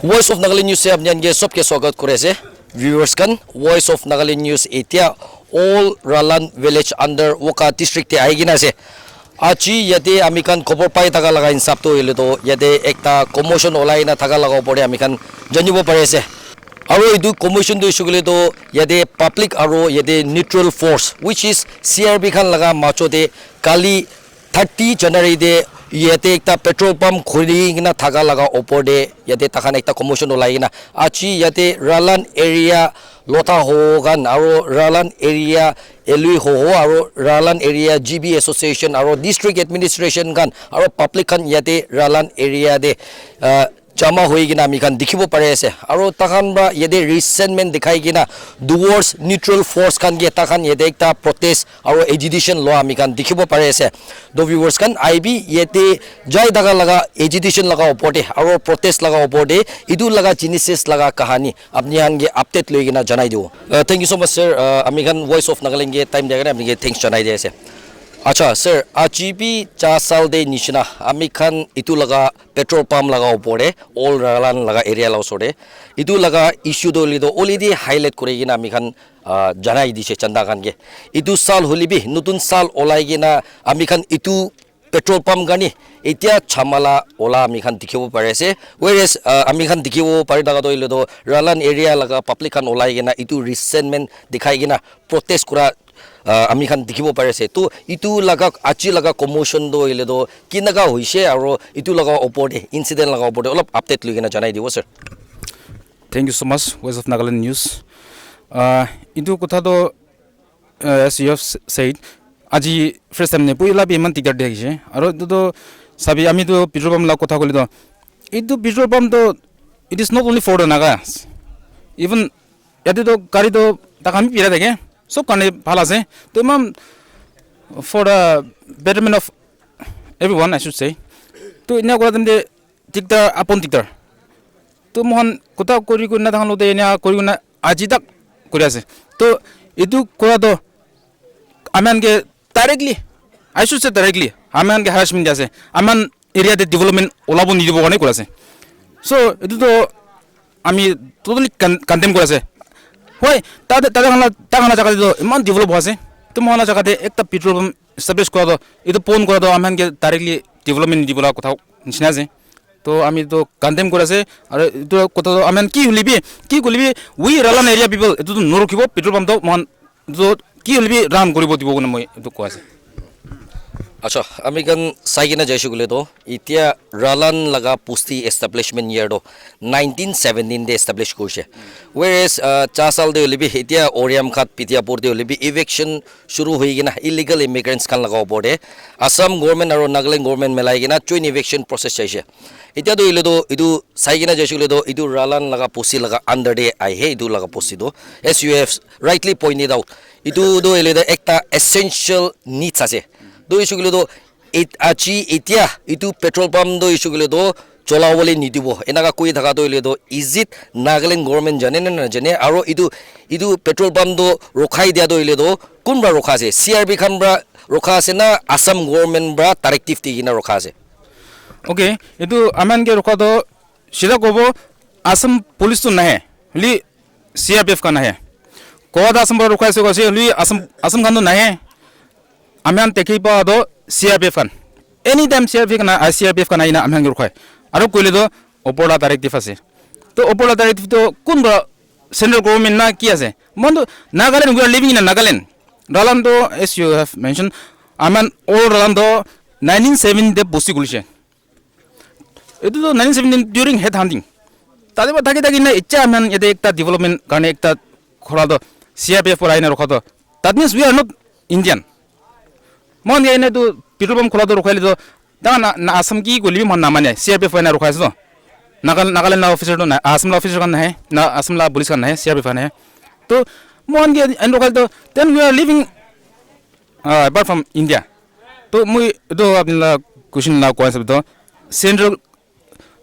Voice of Nagaland News se apnian ge sobke swagat kore ase viewers kan Voice of Nagaland News etia all Ralan village under Woka district te aigina ase achi yate amikan khobor pai taka laga insap to ile to yate ekta commotion olai na taka laga pore amikan janibo pare ase aro idu commotion do shugule to yate public aro yate neutral force which is CRB khan laga macho de kali 30 January de yate ekta petrol pump khuri gina thaga laga opor de yate takhan ekta commotion olai gina achi yate Ralan area lota ho gan aro Ralan area elui ho aro Ralan area GB association aro district administration gan aro public kan yate Ralan area de jama hoi gina mi kan dikhibo pare ase aro takhan ba yate resentment dikhai gina towards neutral force kan ge takhan yate ekta protest aro agitation lo mi kan dikhibo pare ase do viewers kan IB yate jai daga laga agitation laga oporte aro protest laga oporte idu laga genesis laga kahani apni han ge update loi gina janai diu thank you so much sir ami kan Voice of Nagaland ge time dega apni ge thanks janai de ase acha sir achibi cha sal de nishna ami khan itu laga petrol pump laga opore all Ralan laga area la osore itu laga issue do lido already highlight kore gina ami khan janai dise chanda khan ge itu sal holibi nutun sal olai gina ami khan itu petrol pump gani etia chamala ola ami khan dikhibo pare ase whereas ami khan dikhibo pare daga do lido Ralan area laga public khan olai gina itu resentment dikhai gina protest kura ami khan dikhibo pare ase to itu laga achi laga commotion do ile do kinaga hoise aro itu laga opor de incident laga opor de olop update lugina janai dibo sir. Thank you so much Voice of Nagaland News. Itu kotha do as you have said aji first time ne puila bi man tikar de gise aro itu do sabi ami do petrol pump la kotha koli do itu petrol pump do it is not only for the Nagas even yate do gari do takami pira deke so kane bhala ase to imam for the betterment of everyone I should say to ina kora demde tiktar apon tiktar to mohan kota kori kunna thang lo de ina kori kunna aji tak kori ase to itu kora do aman ge directly I should say directly aman ge harassment jase aman area de development olabo ni dibo kane kora ase so itu to ami totally condemn kora ase hoy tade tangana jaga do iman develop hoase to mohana jaga de ekta petrol pump establish kora do itu pon kora do aman ge directly development dibola kotha nishina je to ami to condemn kora ase ar itu kotha do aman ki hulibi we Ralan area people itu to norokhibo petrol pump do mohan do ki hulibi ram koribo dibo gone moi itu ko ase acha ami kan saigina jaisu gule do itia Ralan laga pusti establishment year do 1917 de establish kurse whereas chasal de libi itia oriam khat pitiapur de libi eviction shuru hoigina illegal immigrants kan laga opore Assam government aro Nagaland government melai gina joint eviction process chaise itia do ile do idu saigina jaisu gule do idu Ralan laga pusti laga under de ai he idu laga pusti do as you have rightly pointed out idu do ile do ekta essential needs ase do isugule do achi itia itu petrol pump do isugule do cholawole nidibo enaga koi thaka do ile do is it Nagaland government jane na jane aro itu petrol pump do rokhai dia do ile do kunbra rokha ase CRB khanbra rokha ase na Assam government bra directive ti gina rokha ase okay itu aman ge rokha do sida kobo Assam police to nahe li CRPF ka nahe ko da Assam bra rokha ase ko se li Assam khan do nahe aman tekhi pa do CRPF kan anytime CRPF kan ina aman rokha aro koile do opola directive ase to opola directive to kunbra central government na ki ase mondo Nagaland we are living in Nagaland Ralan do as you have mentioned aman all Ralan do 1917 de bosi gulise itu do 1917 during head hunting tade ba thaki na icha aman yede ekta development kane ekta khora do CRPF por aina rokha do that means we are not Indian mon ye ne do petrol pump khola do rokhaile do ta na Assam ki goli mon na mane CRPF na rokhaise do Nagaland na officer do na Assam la officer kan na hai na Assam la police kan na hai CRPF na hai to mon ge en rokhal do then we are living apart from India to mui do apna question la concept do central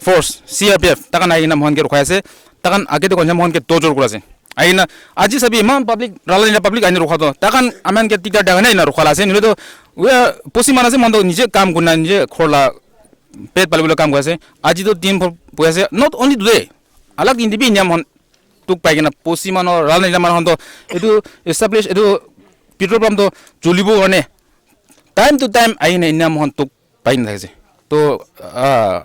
force CRPF ta kan aina mon ge rokhaise ta kan age de kon mon ge tojor kurase aina aji sabi man public Ralan public aina rokha do ta kan aman ge tikar daga na rokhala ase ni do we posi manase mondo nije kam gunna nije khorla pet palibolo kam gase aji do team for not only today alak din dibi niam hon tuk pai kena posi mano ral ni man hon to etu establish etu petrol pump to cholibo ane time to time aine niam hon tuk pai na thakse to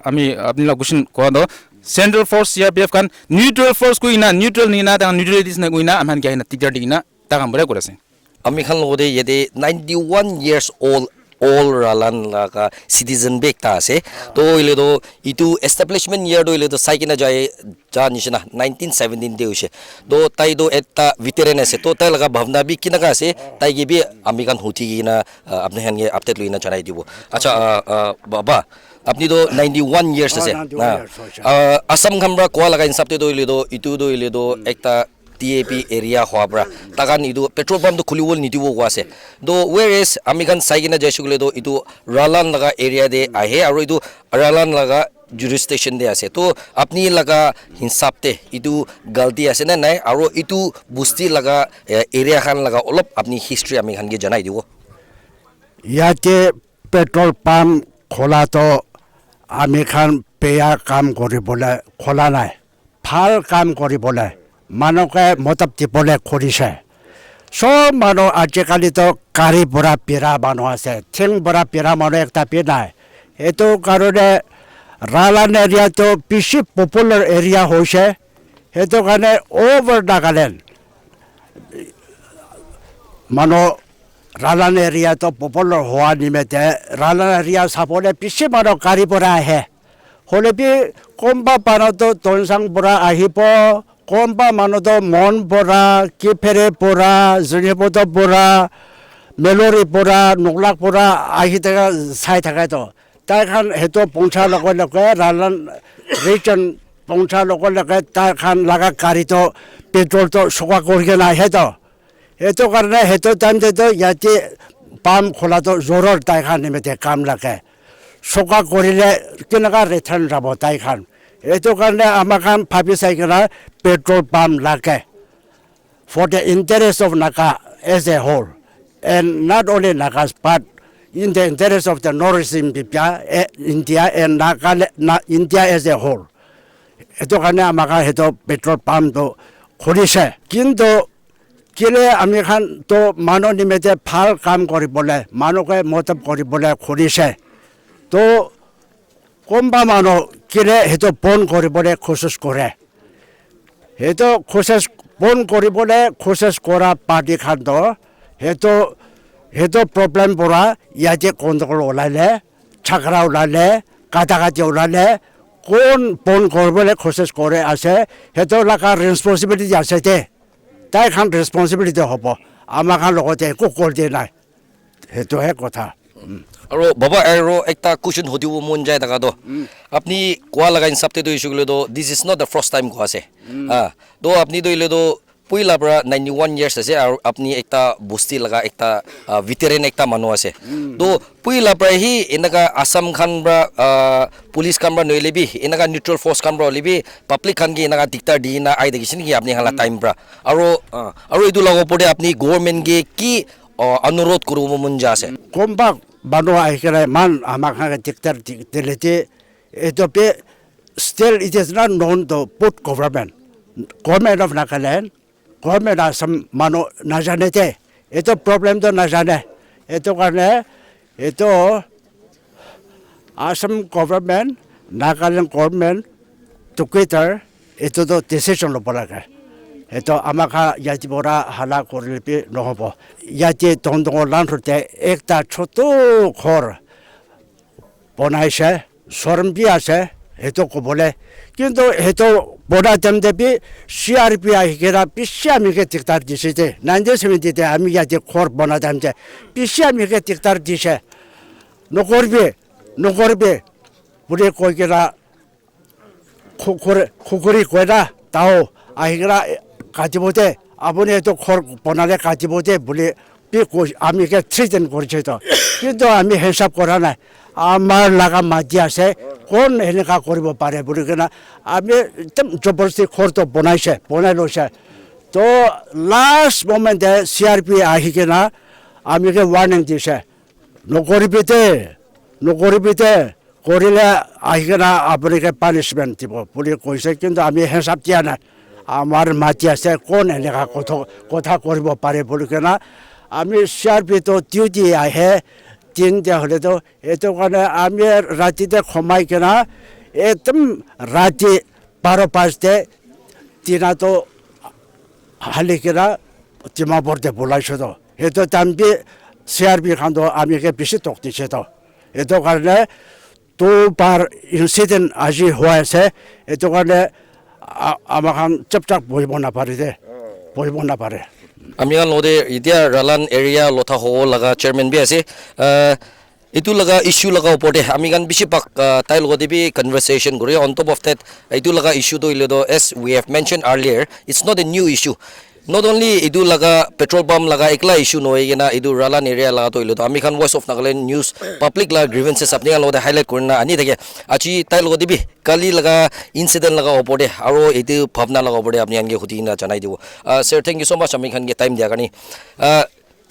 ami apni la question ko do Central Force CRPF kan neutral force ko ina neutral ni na ta neutralities na ko ina aman kya ina tikar digina ta kam bra ko rase ami khan lode yede 91 years old all ralan laga citizen bek ta ase to ile do itu establishment year do ile do saikina jai ja nishina 1917 de use do tai do etta veteran ase to tai laga bhavna bi kina ka ase tai gi bi ami kan huti na apne han ge update luina chanai dibo acha baba apni do 91 years ase asam khambra ko laga insap te do ile do itu do ile do ekta TAP area hwabra takan idu petrol pump do khuliwol nitibo kwase do whereas amikan saigina jaisugule do itu ralan laga area de ahe aro idu ralan laga jurisdiction de ase to apni laga hinsapte itu galti ase na nai aro itu busti laga area khan laga olop apni history ami khan ge janai dibo yate petrol pump khola to ami khan peya kam kori bole khola nai phal kam kori bole মানকে মতব দিবলে কৰিছে সব মানুহ আজিকালি তো গাড়ী বৰা পিৰা মানুহ আছে ঠেং বৰা পিৰা মানুহ একটা পি নাই সেইটো কাৰণে ৰালান এৰিয়াটো বেছি পপুলাৰ এৰিয়া হৈছে সেইটো কাৰণে অভাৰ নাগালেণ্ড মানুহ ৰালান এৰিয়াটো পপুলাৰ হোৱা নিমিত্তে ৰালান এৰিয়া চাবলৈ বেছি মানুহ গাড়ী পৰা আহে হ'লে কোনোবা মানুহটো টনচাং পৰা আহিব কোনবা মানুহটো মন পৰা কিফেৰে পৰা জনিপদ পৰা মেলৰি পৰা নকলাক পৰা আহি থকা চাই থাকেতো তাৰখান সেইটো পঞ্চাৰ লগে লগে ৰালান ৰিটাৰ্ণ পঞ্চাৰ লগে লগে তাৰখান লগা গাড়ীটো পেট্ৰলটো চকা কৰি কিনে আহেতো সেইটো কাৰণে সেইটো টাইমটো ইয়াতে পাম্প খোলাটো জোৰৰ তাইখান নিমিত্তে কাম লাগে চকা কৰিলে কেনেকুৱা ৰিটাৰ্ণ যাব তাইখান এইটো কাৰণে আমাক ভাবি চাই কিনে পেট্ৰল পাম্প লাগে for the interest of Naga as a whole and not only Nagas but in the interest of the Northern India and India as a whole এইটো কাৰণে আমাক সেইটো পেট্ৰল পাম্পটো খুলিছে কিন্তু কেলে আমি খান তো মানুহ নিমিত্তে ভাল কাম কৰিবলৈ মানুহকে মতব কৰিবলৈ খুলিছে তো কোনোবা মানুহ কেলে সেইটো বন্ধ কৰিবলৈ কোচিছ কৰে সেইটো কোচিছ বন্ধ কৰিবলৈ কোচিছ কৰা পাৰ্টি খানটো সেইটো প্ৰব্লেম পৰা ইয়াতে গণ্ডগোল ওলালে ঝগড়া ওলালে কাটাকাটি ওলালে কোন বন্ধ কৰিবলৈ কোচিছ কৰে আছে সেইটো লগা ৰেছপনচিবিলিটি আছে দে তাইখান ৰেছপনচিবিলিটি হ'ব আমাৰ লগতে একো কৰি নাই সেইটোহে কথা আৰু বাবা আৰু একটা কোৱেশ্চন হদিব মন যায় taka do apni কোৱা লাগা ইনসাপতে do ইছুগলে do this is not the first time ko ase do apni do ile do puila pra 91 years ase aru apni ekta busti laga ekta veteran ekta manu ase do puila pra hi enaga asam khan bra police khan bra noilebi enaga neutral force khan bra lebi public khan gi enaga dictar di na ai degisin gi apni hala time bra aru idu lago pore apni government ge ki অনুৰোধ কৰিব মন যায় আছে কোনবা মানুহ আহি কিনে মান আমাক ডিক্টাৰ দিলেতে এইটো still it is not known to put government of Nagaland government Assam মানুহ নাজানে তে এইটো প্ৰব্লেমটো নাজানে এইটো কাৰণে এইটো Assam government Nagaland government together এইটোতো ডিচিশ্যন ল'ব লাগে এইটো আমাক ইয়াতে পৰা হালা কৰিলে নহ'ব ইয়াতে টংটঙৰ লানটোতে একটা ছোট ঘৰ বনাইছে চৰমপি আছে সেইটো ক'বলৈ কিন্তু সেইটো বনাই টাইমতে CRP আহি কিনে পিছে আমিকে টিকটাৰ দিছে যে 1970 আমি ইয়াতে ঘৰ বনাই টাইমতে পিছে আমিকে টিকটাৰ দিছে নকৰিবি বুলি কৈ কিনে খুকুৰি কয় না তাও আহি কিনে কাটিবতে আপুনি এইটো ঘৰ বনালে কাটিবতে বুলি আমি থ্ৰিটেন কৰিছে তো কিন্তু আমি হিচাপ কৰা নাই আমাৰ লগা মাটি আছে কোন এনেকুৱা কৰিব পাৰে বুলি কিনে আমি একদম জবৰদস্তি ঘৰটো বনাই লৈছে তো লাষ্ট মোমেণ্টে CRP আহি কিনে আমি ৱাৰ্ণিং দিছে নকৰিবি দে কৰিলে আহি কিনে আপোনালোকে পানিছমেণ্ট দিব বুলি কৈছে কিন্তু আমি হিচাপ দিয়া নাই আমাৰ মাতি আছে কোন এনেকুৱা কথা কৰিব পাৰে বুলি কিনে আমি CRPটো ডিউটি আহে তিনিটা হ'লেতো এইটো কাৰণে আমি ৰাতিতে সোমাই কিনে একদম ৰাতি 12-5 দিনাটো হালি কিনে ডিমাপুৰতে বোলাইছোঁ তো সেইটো টাইমবি CRP খানটো আমিকে বেছি টক দিছে তো এইটো কাৰণে 2 ইনচিডেণ্ট আজি হৈ আছে এইটো কাৰণে আমাক চুপচাপ বহিব নাপাৰে দে বহিব নাপাৰে আমি লগতে এতিয়া ৰালান এৰিয়া লথা হ'ব লগা চেয়াৰমেন বি আছে এইটো লগা ইস্যু লগা ওপৰতে আমি গান বেছি পাক তাইৰ লগতে বি কনভাৰচেশ্যন কৰি অন টপ অফ ডেট এইটো লগা ইস্যুটো হ'লেতো as we have mention earlier it's not a new issue not only idu laga petrol pump laga ekla issue no egena idu ralan area laga to ilodo ami khan voice of Nagaland news public laga grievances apni kan lode highlight korna ani thake achi tai logodi bi kali laga incident laga opode aro idu bhavna laga opode apni ange khuti na janai dibo sir thank you so much ami khan ge time dia kani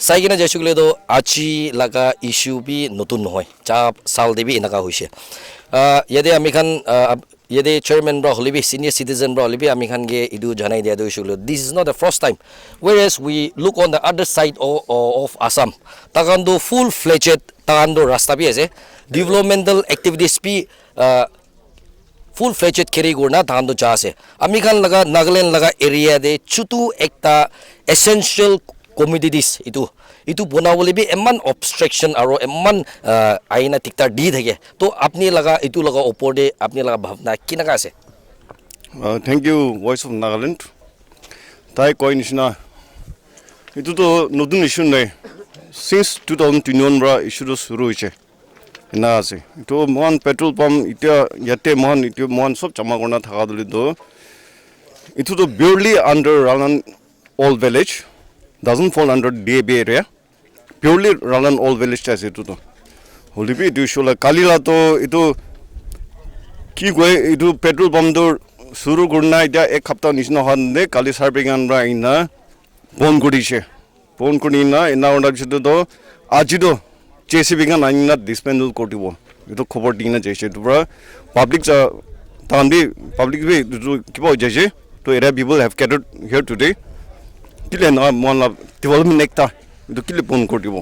saigina jaisugile do achi laga issue bi notun nohoy cha sal debi inaka hoise yade ami khan yede chairman bro holibi senior citizen bro holibi ami khan ge idu janai dia do issue this is not the first time whereas we look on the other side of Assam takando full fledged takando rasta bi ase developmental activities bi full fledged carry gorna takando cha ase ami khan laga Nagaland laga area de chutu ekta essential commodities itu bonawole bi eman obstruction aro eman aina tikta di thake to apni laga itu laga opor de apni laga bhavna kinaka ase thank you voice of Nagaland tai koi nishna itu to notun issue nai since 2021 ra issue to shuru hoiche na ase to mon petrol pump itia yate mon sob jama korna thaka dole to itu to purely under Ralan old village doesn't fall under DAB area purely Ralan old village as itu to holibi du shola kalila to itu ki goi itu petrol pump do shuru korna ita ek hafta nishna hande kali sarbegan ra ina phone kori na ina onda chitu to aji do JCB gan aina dismantle kortibo itu khobor dina jaise to bra public tandi public be kibo jaise to area people have gathered here today kile na mon development ekta itu kile phone kortibo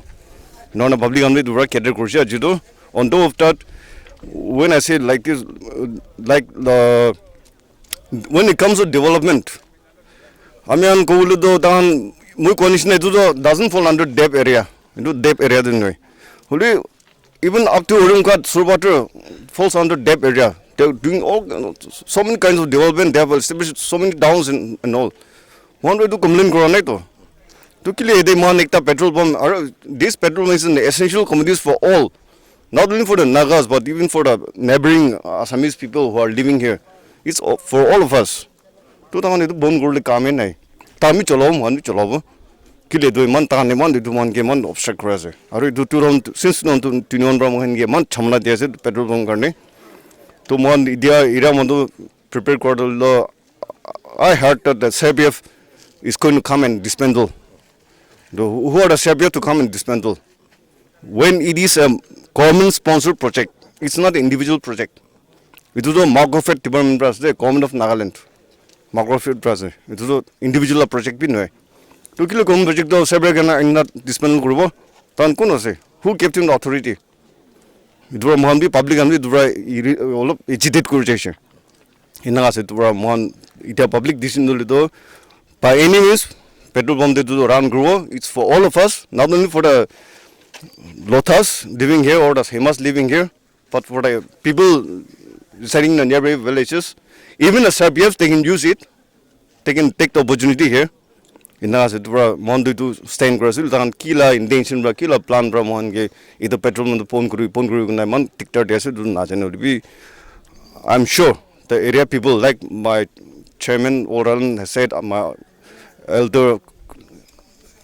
nona public amri dura cater korse aji to on top of that when I say like this like when it comes to development amian kowulu do dan moi condition itu doesn't fall under DAP area into DAP area then holy even up to Urumqat Surbator falls under DAP area they're doing all so many kinds of development they have established so many downs and all one way to complain korona to kile they man ekta petrol pump or this petrol is an essential commodities for all not only for the Nagas but even for the neighboring Assamese people who are living here it's for all of us to ta itu bon gorle kame nai tami cholo man cholo kile do man ta ne man du man ge man obstruct kora ase aru du turon since non tu tunion bra mohen ge man chamna dia ase petrol pump karne to man dia ira mandu prepare kordo I heard that the CBF is going to come and dismantle who are the CBF to come and dismantle when it is a government sponsored project it's not an individual project it is a Margofet department branch the government of Nagaland Margofet branch it is a individual project bi noy to kilo government project do CBF gana dismantle koribo tan kon ase who gave him the authority idura mohan bi public ambi dura olop agitate kori jaise ina ase dura mohan ita public decision dole do by any means petrol pump de do run grow it's for all of us not only for the Lothas living here or the Hemas living here but for the people residing in the nearby villages even the CBF they can use it they can take the opportunity here ina ase dura mohan to stand grasil dan kila intention bra kila plan bra mohan ge ito petrol pump phone kuri na man tiktar dese du na jane bi I'm sure the area people like my chairman Oran has said my elder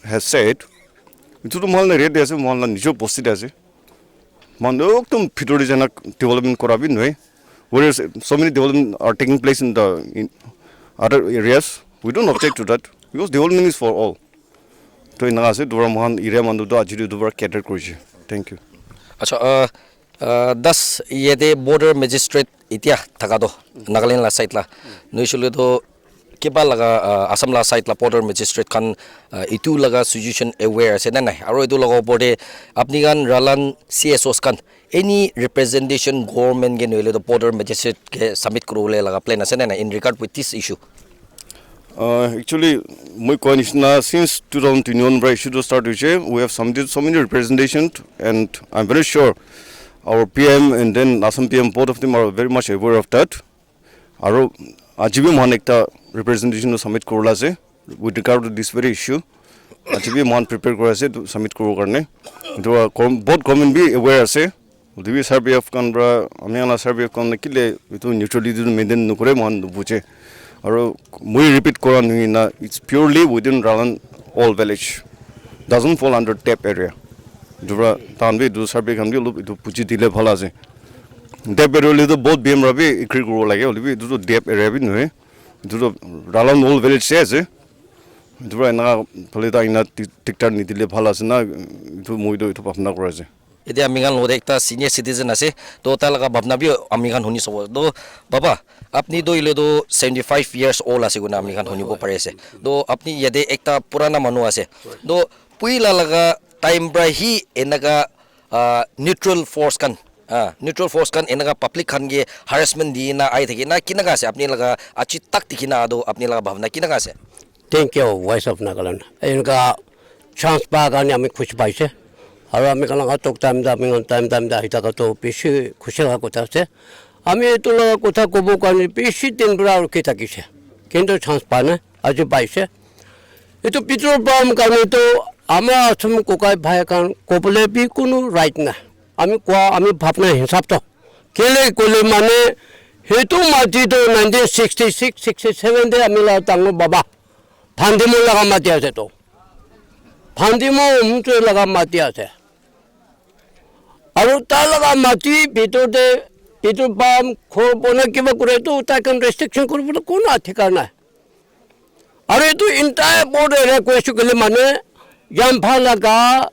has said itu to mal na red ase mal na nijo posti ase man ekdom phitori jana development korabi noi whereas so many development are taking place in other areas we don't object to that because development is for all to ina ase dura mohan area mandu to ajiri dura cater korise thank you acha Das yede border magistrate itia thakado Nagaland la site la noisule to kiba laga Assam la site la border magistrate khan itu laga situation aware ase na nai aro itu laga opor de apni gan Ralan CSOs kan any representation government ge noile to border magistrate ke submit kurule laga plan ase na in regard with this issue. Actually, my coalition since 2021 right should start with we have submitted so many representation, and I'm very sure our PM and then Assam PM both of them are very much aware of that. Aro ajibi man ekta representation submit korla ase with regard to this very issue. Ajibi man prepare kora ase to submit koro karne. To both government be aware ase. Divi SRPF kan bra amiana SRPF kan kile itu neutrality maintain nukore man buche. Aro we repeat kora na it's purely within Ralan all village. Doesn't fall under TAP area. Dura tanbe do survey kan lu itu puji dile bhala ase. TAP area to both BM rabi agree koro lage oli itu TAP area bi noe. Itu Ralan all village se ase. Dura na phalita ina tiktar ni dile bhala ase na itu moi do itu bhapna kora ase. Ede amigan lode ekta senior citizen ase to ta laga bhabna bi amigan honi sobo do baba apni do ile do 75 years old ase guna amigan honi bo pare ase do apni yede ekta purana manu ase do puila laga time bra hi enaga neutral force kan enaga public kan ge harassment di na ai theki na kinaga ase apni laga achi tak tikina do apni laga bhavna kinaga ase. Thank you, Voice of Nagaland. Inka chance pa gani ami khush paise. Aro ami kana tok time da hita ka to bishi khushi la kotha ase. Ami to la kotha kobo kani bishi din bra kita kise. Kendo chance pa na aji paise. Ito petrol pump kani to ama asum kokai bhai kan kopole bi kunu right na. Ami bhapna hisab to. Kele kole mane hetu mati to 1966 67 de ami la tango baba. Pandimo laga mati ase to. Pandimo umto laga mati ase. Aro ta laga mati bito de itu bam khor bona kiba kore to ta kan restriction korbo to kono athikar na. Aro itu entire board request kele mane jampa laga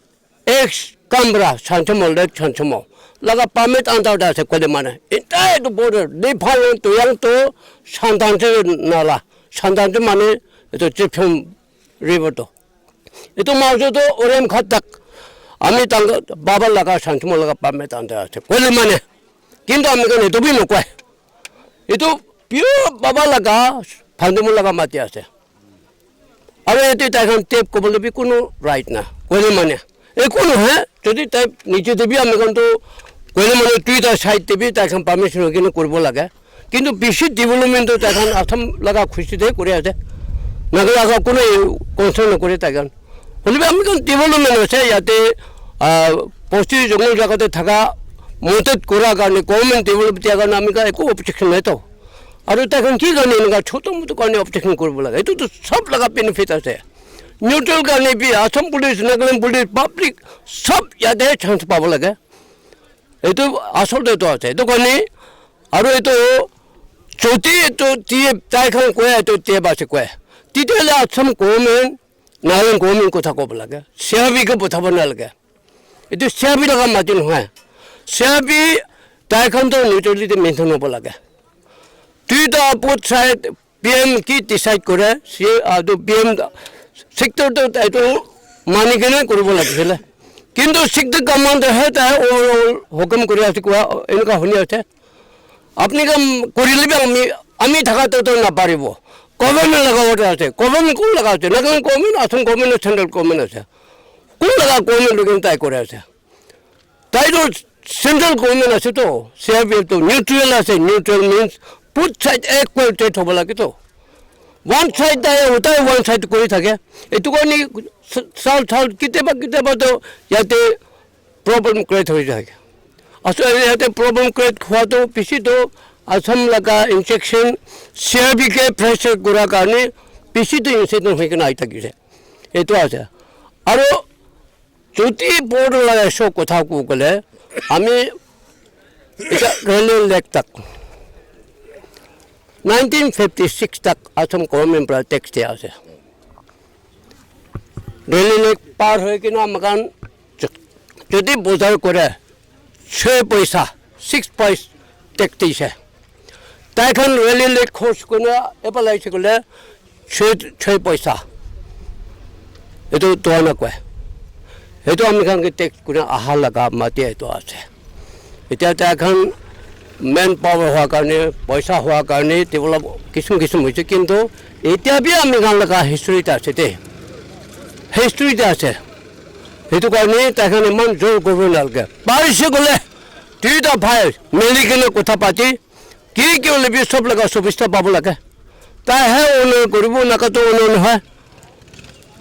ex kambra chanchamo laga permit anta da se kole mane entire to border de phalo to yang to santante nala santante mane itu Chipchum river to. Itu maujo to orem khatak. Ami tang baba laga sanchmo laga permit anta ase. Kole mane. Kintu ami kan itu bi nokoi. Itu pure baba laga pandemo laga mati ase. Aro itu ta kan tape ko bole bi kuno right na. Kole mane. E kuno he jodi tape niche de bi ami kan to kole mane Twitter site te bi ta kan permission ogine korbo laga. Kintu bishi development to ta kan Assam laga khushi de kore ase. Nagaraga কোনো concern করে থাকেন হলে আমি কোন development আছে ইয়াতে পশ্চিম জঙ্গল জায়গাতে থাকা মদত করা কারণে গভর্নমেন্ট ডেভেলপ দেওয়ার কারণে আমি একো অবজেকশন নাই তো আর তখন কি কারণে এনেকা ছোট মতো কারণে অবজেকশন করবো লাগে এটা তো সব লাগা বেনিফিট আছে নিউট্রাল কারণে বি Assam police Nagaland police public সব ইয়াতে চান্স পাব লাগে এইটো আসলতে তো আছে এইটো কারণে আৰু এইটো যদি এইটো দিয়ে তাইখন কয় এইটো দিয়ে বাছে কয় তেতিয়াহ'লে আসাম গভৰ্ণমেণ্ট নাগালেণ্ড গভৰ্ণমেণ্ট কথা ক'ব লাগে চিআৰপিকে পঠাব নালাগে এইটো চিআৰপি লগা মাতি নহয় চিআৰপি তাইখনতো নিউট্ৰেলিটি মেইনটেইন হ'ব লাগে দুইটা অপোজ চাইড পি এম কি ডিচাইড কৰে PM সেক্টৰটো এইটো মানি কিনে কৰিব লাগিছিলে কিন্তু চিক্টৰ কমাণ্ডাৰহে তাই হুকুম কৰি আছে কোৱা এনেকুৱা শুনি আছে আপুনি কাম কৰিলে আমি থাকাটো নাপাৰিব গভর্নমেন্ট লাগাতে আছে গভর্নমেন্ট কোন লাগাতে Nagaland government Assam government central government আছে কোন লাগা গভর্নমেন্ট কিন্তু তাই করে আছে তাই তো সেন্ট্রাল গভর্নমেন্ট আছে তো সিআরপিএফ তো নিউট্রাল আছে neutral means booth side equal treat হ'ব লাগে তো ওয়ান সাইড তাই ওটাই ওয়ান সাইড কৰি থাকে এইটো কাৰণে চাউল কেতিয়াবা তো ইয়াতে প্ৰব্লেম ক্ৰিয়েট হৈ যায় আসলে ইয়াতে প্ৰব্লেম ক্ৰিয়েট হোৱাটো পিছতো আসাম লাগা ইনসেকশন সিআৰপিকে প্ৰেসাৰ কৰাৰ কাৰণে পিছিয়ে ইনসিডেন্ট হয়ে কিনে আই থাকিছে এইটো আছে আৰু যদি বোৰ্ড লাগা সব কথা গ'লে আমি এটা ৰেলওয়ে লেক তক 1956 তক আসাম গভৰ্নমেন্ট পৰা টেক্স দিয়া আছে ৰেলওয়ে লেক পাৰ হয়ে কিনে আমাকান যদি বজাৰ কৰে 6 पैसा 6 पैसा टेक्स दिছে তাইখন ৰেলৱে খৰচ কোনে এপলাইছে গলে 6 पैसा এইটো তো নকয় এইটো আমি কানকে টেক্স কোনে আহা লাগা মাটি এইটো আছে এতিয়া তাইখন মেন পাৱাৰ হোৱাৰ কাৰণে পইচা হোৱাৰ কাৰণে ডেভেলপ কিছু হৈছে কিন্তু এতিয়া বি আমি গান লগা হিষ্ট্ৰীটা আছে দে হিষ্ট্ৰীটা আছে সেইটো কাৰণে তাইখন ইমান জোৰ কৰিব নালাগে পাৰিছে গ'লে দুইটা ভাই মিলি কিনে কথা পাতি কি হ'লে চব লগা সুবিধা পাব লাগে তাইহে উন্নয়ন কৰিব নাকাতো উন্নয়ন নহয়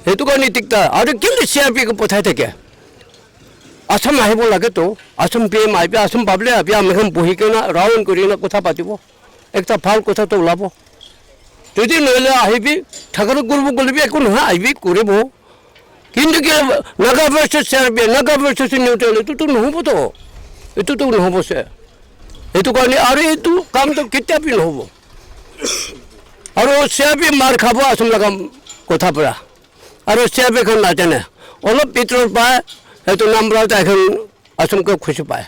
সেইটো কাৰণে দিগদাৰ আৰু কিন্তু CRPক পঠাই থাকে আসাম আহিব লাগেতো আসাম PM আহিবি আসাম পাব্লিক আহিবি আমি বহি কিনে ৰাউণ্ড কৰি কিনে কথা পাতিব একটা ভাল কথাটো ওলাব যদি নহ'লে আহিবি ঠাকুৰ কৰিব গ'লেবি একো নহয় আহিবি কৰিব কিন্তু কি Naga versus CRP Naga versus neutral এইটোতো নহ'বতো এইটোতো নহ'বছে সেইটো কাৰণে আৰু এইটো কামটো কেতিয়াবি নহ'ব আৰু CRP মাৰ খাব আসাম লগা কথা পৰা আৰু CRPখন নাজানে অলপ ভিতৰৰ পৰা এইটো নাম্বাৰত এখন আসামকে খুশি পায়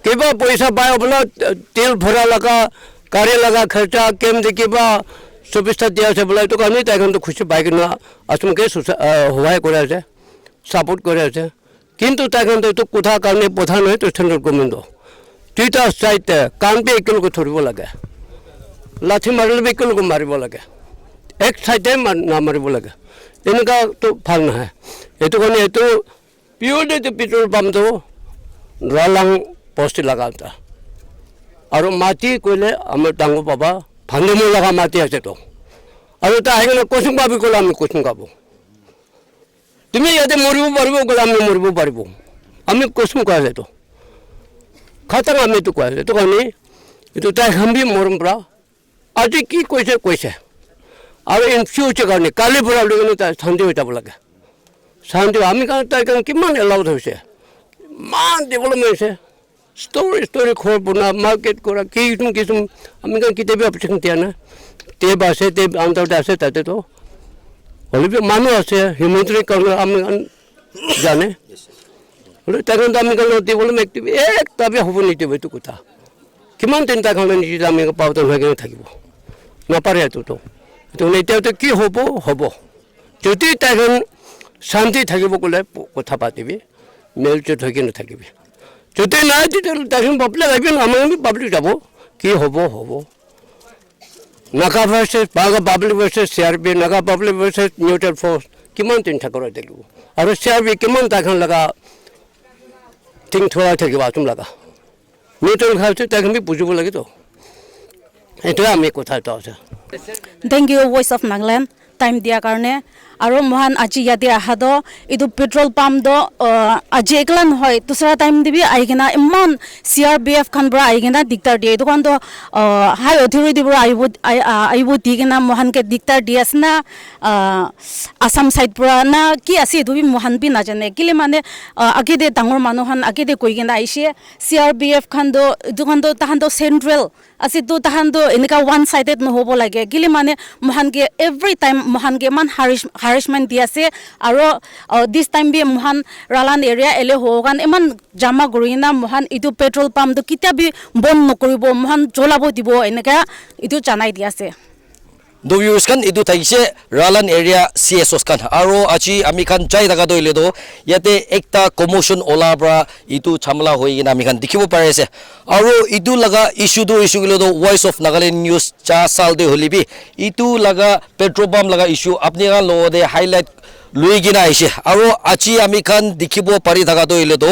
কিবা পইচা পায় বোলে তেল ভৰা লগা গাড়ী লগা খৰচা কেমতি কিবা সুবিধা দিয়া আছে বোলে এইটো কাৰণে তাইখনতো খুশি পায় কিনে আসামকে সহায় কৰি আছে ছাপোৰ্ট কৰি আছে কিন্তু তাইখনতো এইটো কথা কাৰণে প্ৰধান হয় তো চেণ্ট্ৰেল গভৰ্ণমেণ্ট দুইটা চাইডে কামটো একেলগে ধৰিব লাগে লাঠি মাৰিলে একেলগে মাৰিব লাগে এক চাইডে নামাৰিব লাগে এনেকুৱাটো ভাল নহয় এইটো কাৰণে এইটো পিয়ৰলি পেট্ৰল পাম্পটো ৰালাং বস্তি লগা আৰু মাটি কৰিলে আমাৰ ডাঙৰ পাবা ভাণ্ডমূল লগা মাটি আছেতো আৰু এটা আহি কিনে কোচিং পাবি ক'লে আমি কোচিং পাব তুমি ইয়াতে মৰিব পাৰিব ক'লে আমি মৰিব পাৰিব আমি কোচিং কোৱা যায়তো খাটাং আমি এইটো কোৱা যায় এইটো কাৰণে এইটো তাই হাম্বি মৰম পৰা আজি কি কৈছে আৰু ইন ফিউচাৰ কাৰণে কালিৰ পৰা লৈ কিনে তাই শান্তি হৈ যাব লাগে শান্তি আমি কাৰণে তাই কাৰণে কিমান এলাউড হৈছে ইমান ডেভেলপমেণ্ট হৈছে ষ্টৰি ঘৰ বনোৱা মাৰ্কেট কৰা কিছু আমি কাৰণে কেতিয়াবা অপশ্যন দিয়া নাই টেপ আছে টেপ আণ্ডাৰতে আছে তাতেতো হ'লেও মানুহ আছে হিউমেনিটেৰিয়ান কাৰণে আমি জানে হ'লেও তাই কাৰণে আমি কাৰণে ডেভেলপমেণ্ট এক্টিভ একটাবে হ'ব নিদিব এইটো কথা কিমান দিন তাই কাৰণে নিজে আমি পাউদান হৈ কিনে থাকিব নাপাৰে এইটোতো এতিয়াতো কি হ'ব যদি তাইখন শান্তি থাকিব ক'লে কথা পাতিবি মেলজোট হৈ কিনে থাকিবি যদি নাই তেতিয়াহ'লে তাইখন পাব্লিক আহিবি আমাৰ পাব্লিক যাব কি হ'ব Naga versus public versus CRP Naga public versus neutral force কিমান দিন থাকিব থাকিব আৰু CRP কিমান তাইখন লগা থিং থোৱাই থাকিব আচোম লগা নিউট্ৰেল খাইছে তাইখন বুজিব লাগেতো এইটোৱে আমি কথা এটা আছে Thank you, Voice of Nagaland. Time dia karne. Aro mohan aji yadi ahado. Itu petrol pump do aji eklan hoy. Tusra time dibi aigena iman CRPF kan bra aigena diktar dia. Itu kan do high authority bra I would digena mohan ke diktar dia sna Assam side bra na ki asi itu bi mohan bi na jane. Kile mane agi de dangor manohan agi de koi gena aishe CRPF kan do itu kan do tahan do central. Asi tu tahan do inika one sided no hobo lage. Kile mane mohan ke every time mohan ke man harassment dia se aro this time bi mohan Ralan area ele hogan eman jama gorina mohan itu petrol pump do kitia bi bon nokoribo mohan jolabo dibo eneka itu janai dia se do viewers kan itu thaise Ralan area CSOs kan aro achi ami kan jai daga doile do yate ekta commotion ola bra itu chamla hoigina ami kan dikhibo pare ase aro itu laga issue gilo do Voice of Nagaland News cha sal de holibi itu laga petrol pump laga issue apni kan lo de highlight luigina aise aro achi ami kan dikhibo pari daga doile do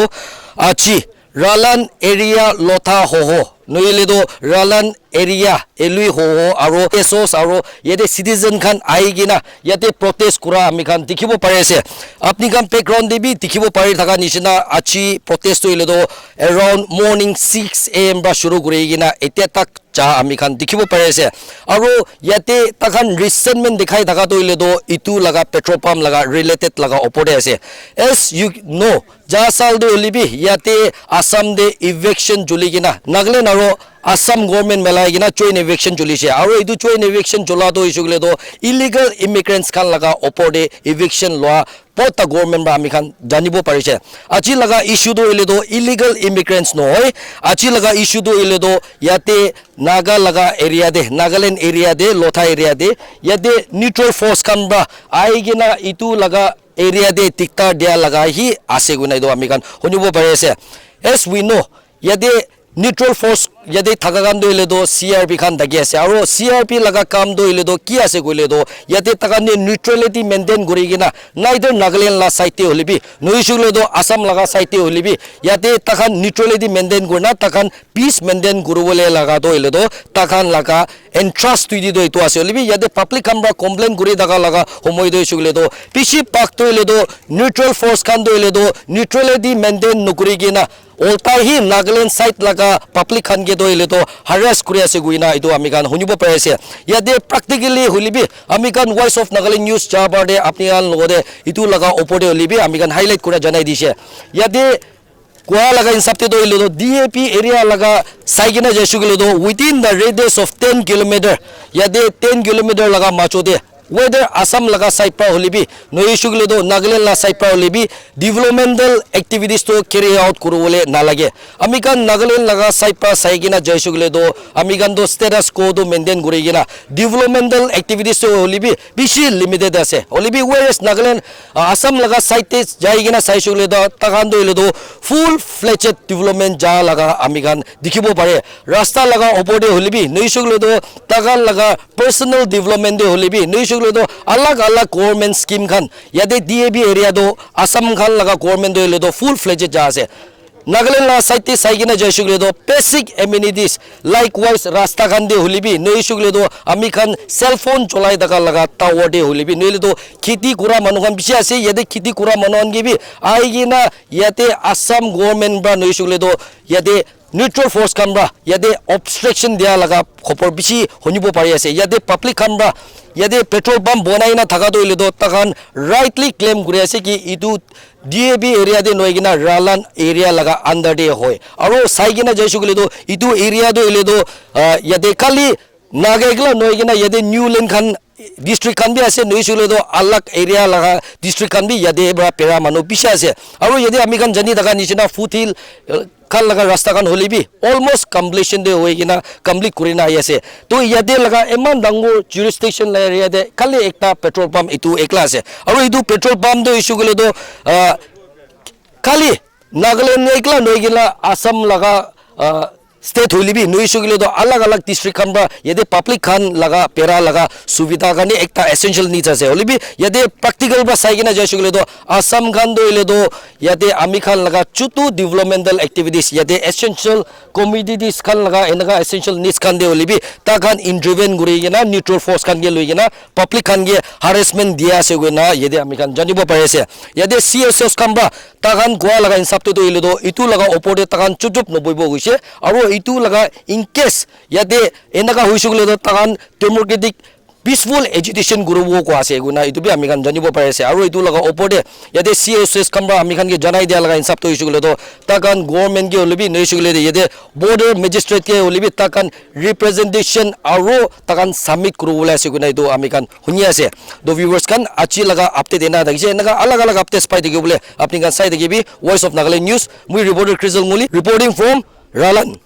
achi Ralan area lotha ho noile do Ralan area elui ho aro esos aro yete citizen khan aigina yate protest kura ami khan dikhibo pare ase apni kan background de bi dikhibo pari thaga nishina achi protest toile do around morning 6 am ba shuru kurigina etia tak cha ami khan dikhibo pare ase aro yate takhan resentment dekhai thaga toile do itu laga petrol pump laga related laga opode ase as you know ja sal do libi yate Assam de eviction juligina Nagaland aro Assam government melai gina joint eviction julise aro idu joint eviction jola do isugile do illegal immigrants kan laga opor de eviction law pota government ba amikhan janibo parise achi laga issue do ile do illegal immigrants no hoy achi laga issue do ile do yate naga laga area de Nagaland area de Lotha area de yate neutral force kan ba aigina itu laga area de tikta dia laga hi ase gunai do amikhan honibo parise as we know yate neutral force yade thakagan do ile do CRP khan dagi ase aro CRP laga kam do ile do ki ase goile do yate takane neutrality maintain gorigina neither Nagaland la site holibi noishule do Assam laga site holibi yate takhan neutrality maintain gorna takhan peace maintain gorobole laga do ile do takhan laga entrust to di do itu ase holibi yate public kambra complain gori daga laga homoy do ishule do pishi pak to ile do neutral force khan do ile do neutrality maintain nokurigina oltai hi Nagaland site laga public khan ge do ile do harass kuri ase guina itu amikan hunibo paise yade practically hulibi amikan voice of Nagaland news chabar de apnian logode itu laga opode hulibi amikan highlight kura janai dise yade kwa laga insapte do ile do DAP area laga saigina jesugile do within the radius of 10 km yade 10 km laga machode whether Assam laga site pa holibi noishugile do Nagaland la site pa holibi developmental activities to carry out kurubole nalage amikan Nagaland laga site pa saigina jaisugile do amikan do status quo do maintain gorigina developmental activities to holibi bishi limited ase holibi whereas Nagaland Assam laga site jaigina saisugile do takan do ile do full fledged development ja laga amikan dikhibo pare rasta laga opode holibi noishugile do takan laga personal development de holibi noishugile do alag alag government scheme khan yade DAB area do Assam khan laga government do ile do full fledged ja ase Nagaland la site saigina jaisugile do basic amenities likewise rasta khan de holibi noishugile do ami khan cell phone cholai daga laga tower de holibi noile do khiti kura manu khan bishi ase yade khiti kura manu an gibi aigina yate Assam government ba noishugile do yade neutral force kamra yade obstruction dia laga khopor bishi honibo pari ase yade public kamra yade petrol pump bonai na thaga do ile do takan rightly claim guri ase ki itu DAB area de noigina Ralan area laga under de hoy aro saigina jaisugile do itu area do ile do yade kali nagegla noigina yade Newland khan district kan bi ase noisule do alak area laga district kan bi yade bra pera manu bisha ase aro yade ami kan jani daga nichina foothill kan laga rasta kan holibi almost completion de hoigina complete kurina ase to yade laga eman dango jurisdiction la area de kali ekta petrol pump itu ekla ase aro itu petrol pump do issue gole do kali Nagaland ekla noigila Assam laga state holibi noisugile do alag alag district khan ba yede public khan laga pera laga suvidha gani ekta essential needs ase holibi yede practical ba saigina jaisugile do Assam khan do ile do yede ami khan laga chutu developmental activities yede essential commodities khan laga enaga essential needs khan de holibi ta khan indriven gurigina neutral force khan ge loigina public khan ge harassment dia ase goina yede ami khan janibo pare ase yede CSOs khan ba ta khan goa laga insapte do ile do itu laga opode ta khan chujup no boibo hoise aro itu laga in case yade enaga hoisugile do takan democratic peaceful agitation gurubo ko ase guna itu bi amikan janibo pare ase aro itu laga opode yade CSS kambra amikan ge janai dia laga insap to hoisugile do takan government ge holibi noisugile de yade border magistrate ke holibi takan representation aro takan submit kurubole ase guna itu amikan hunia ase do viewers kan achi laga update ena dagise enaga alag alag updates pai dege bole apni kan sai dege bi voice of Nagaland news mui reporter Krizal Muli reporting from Ralan.